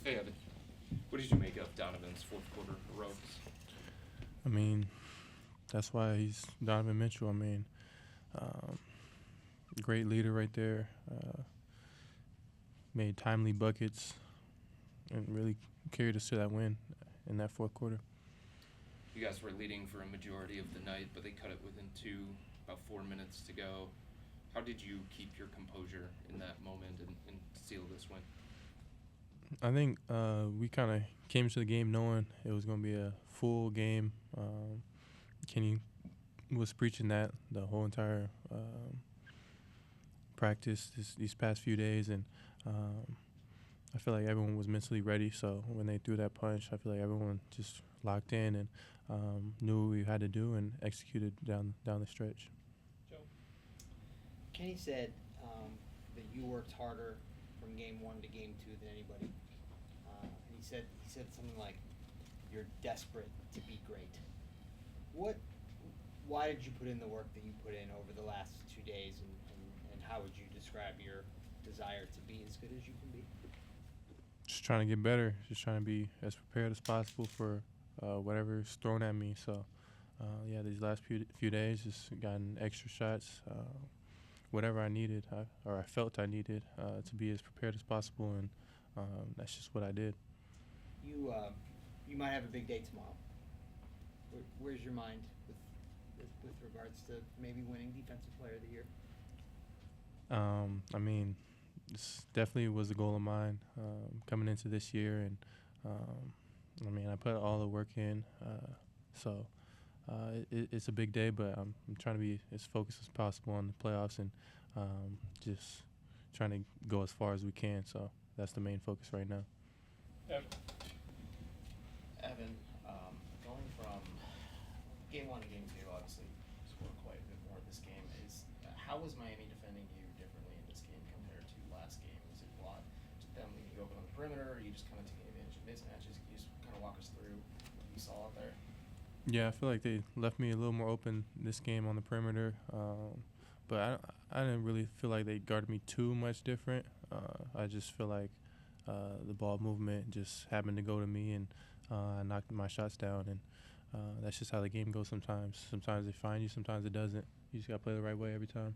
Hey, Evan. What did you make of Donovan's fourth quarter heroics? I mean, that's why he's Donovan Mitchell. I mean, um, great leader right there. Made timely buckets and really carried us to that win in that fourth quarter. You guys were leading for a majority of the night, but they cut it within two, about 4 minutes to go. How did you keep your composure in that moment and seal this win? I think we kind of came to the game knowing it was going to be a full game. Kenny was preaching that the whole entire practice these past few days, and I feel like everyone was mentally ready. So when they threw that punch, I feel like everyone just locked in and knew what we had to do and executed down the stretch. Joe. Kenny said that you worked harder from game one to game two than anybody. And he said something like, "You're desperate to be great." Why did you put in the work that you put in over the last 2 days, and how would you describe your desire to be as good as you can be? Just trying to get better. Just trying to be as prepared as possible for whatever's thrown at me. So, yeah, these last few days, just gotten extra shots, whatever I needed, or I felt I needed to be as prepared as possible, and that's just what I did. You might have a big day tomorrow. Where's your mind with regards to maybe winning Defensive Player of the Year? I mean, this definitely was a goal of mine coming into this year, and I mean, I put all the work in, so it's a big day, but I'm trying to be as focused as possible on the playoffs and just trying to go as far as we can. So that's the main focus right now. Evan. Evan, going from game one to game two, obviously scored quite a bit more this game. How was Miami defending you differently in this game compared to last game? Was it a lot them leaving you open on the perimeter, or are you just kind of taking advantage of mismatches? Can you just kind of walk us through what you saw out there? Yeah, I feel like they left me a little more open this game on the perimeter, but I didn't really feel like they guarded me too much different. I just feel like the ball movement just happened to go to me, and I knocked my shots down, and that's just how the game goes sometimes. Sometimes they find you, sometimes it doesn't. You just got to play the right way every time.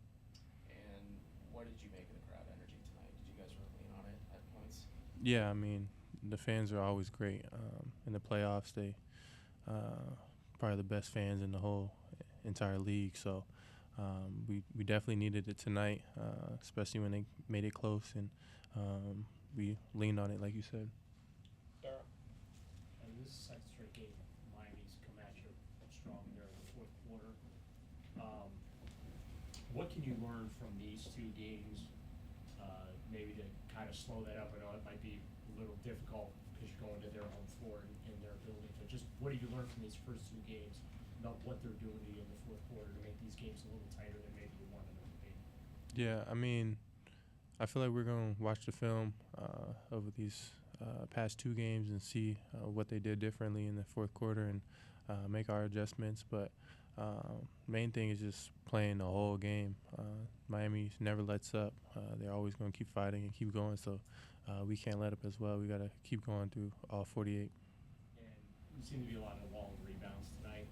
And what did you make of the crowd energy tonight? Did you guys really lean on it at points? Yeah, I mean, the fans are always great. In the playoffs, they probably the best fans in the whole entire league. So we definitely needed it tonight, especially when they made it close, and we leaned on it, like you said. Sarah. This is the second straight game Miami's come at you strong there in the fourth quarter. What can you learn from these two games, maybe to kind of slow that up? I know it might be a little difficult because you're going to their home floor in their building, but just what did you learn from these first two games about what they're doing to you in the fourth quarter to make these games a little tighter than maybe you wanted them to be? Yeah, I mean, I feel like we're going to watch the film over these past two games and see what they did differently in the fourth quarter and make our adjustments. But main thing is just playing the whole game. Miami never lets up. They're always going to keep fighting and keep going. So we can't let up as well. We got to keep going through all 48. And you seem to be a lot of wall rebounds tonight.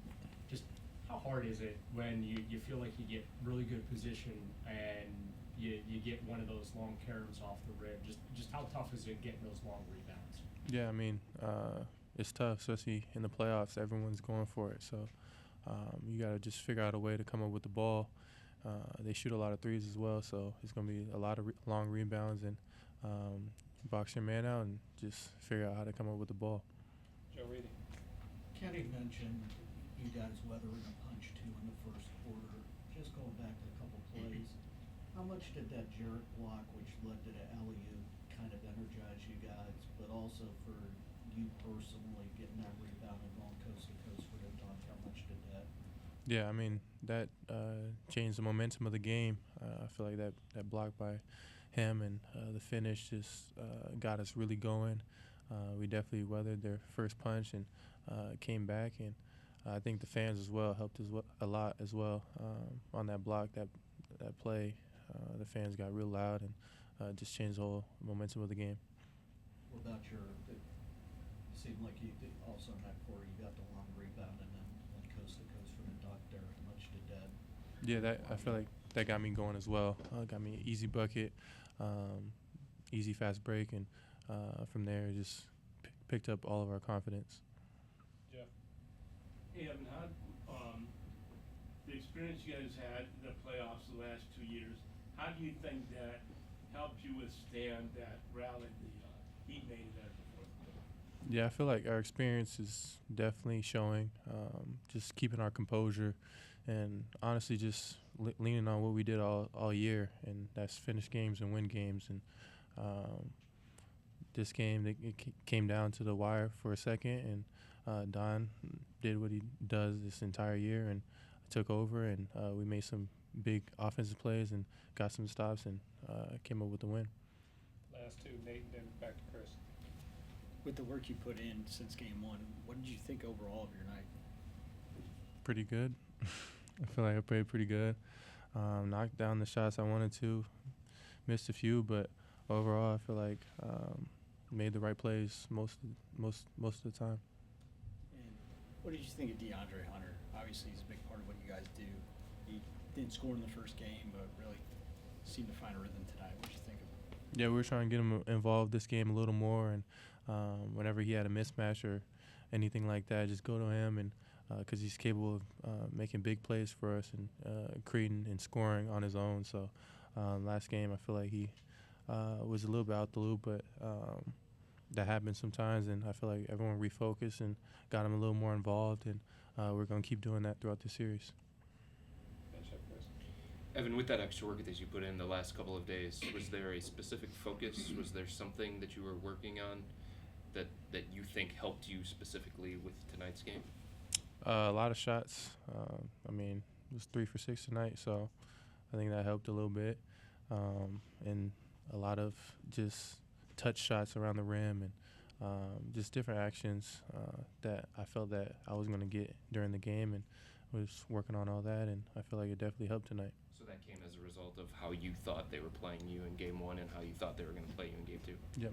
Just how hard is it when you feel like you get really good position and you get one of those long caroms off the rim? Just how tough is it getting those long rebounds? Yeah, I mean, it's tough, especially in the playoffs. Everyone's going for it. So you got to just figure out a way to come up with the ball. They shoot a lot of threes as well, so it's going to be a lot of long rebounds and box your man out and just figure out how to come up with the ball. Joe Reedy. Kenny mentioned you guys weathering a punch too in the first quarter. Just going back to a couple plays, how much did that Jarrett block, which led to the alley-oop, kind of energize you guys, but also for you personally getting that rebound and going coast to coast for the dunk, how much did that? Yeah, I mean, that changed the momentum of the game. I feel like that block by him and the finish just got us really going. We definitely weathered their first punch and came back, and I think the fans as well helped a lot as well on that block, that play. The fans got real loud and just changed the whole momentum of the game. What about it seemed like also in that quarter you got the long rebound and then went coast to coast from the dunk there. How much did that? Yeah, I feel like that got me going as well. Got me an easy bucket, easy fast break, and from there it just picked up all of our confidence. Jeff. Hey, Evan, how, the experience you guys had in the playoffs the last 2 years, how do you think that helped you withstand that rally the Heat made it at the fourth quarter? Yeah, I feel like our experience is definitely showing. Just keeping our composure, and honestly, just leaning on what we did all year, and that's finish games and win games. And this game, it came down to the wire for a second, and Don did what he does this entire year, and took over, and we made some big offensive plays and got some stops, and came up with the win. Last two, Nate, and then back to Chris. With the work you put in since game one, what did you think overall of your night? Pretty good. I feel like I played pretty good. Knocked down the shots I wanted to, missed a few, but overall I feel like made the right plays most of the time. And what did you think of DeAndre Hunter? Obviously, he's a big part of what you guys do. He didn't score in the first game, but really seemed to find a rhythm tonight. What did you think of him? Yeah, we were trying to get him involved this game a little more, and whenever he had a mismatch or anything like that, just go to him, and because he's capable of making big plays for us and creating and scoring on his own. So last game, I feel like he was a little bit out the loop, but that happens sometimes, and I feel like everyone refocused and got him a little more involved, and we're going to keep doing that throughout the series. Finish up, Chris. Evan, with that extra work that you put in the last couple of days, was there a specific focus? Was there something that you were working on that you think helped you specifically with tonight's game? A lot of shots. I mean, it was 3 for 6 tonight, so I think that helped a little bit. And a lot of just touch shots around the rim, and just different actions that I felt that I was going to get during the game, and was working on all that, and I feel like it definitely helped tonight. So that came as a result of how you thought they were playing you in game one and how you thought they were going to play you in game two? Yep.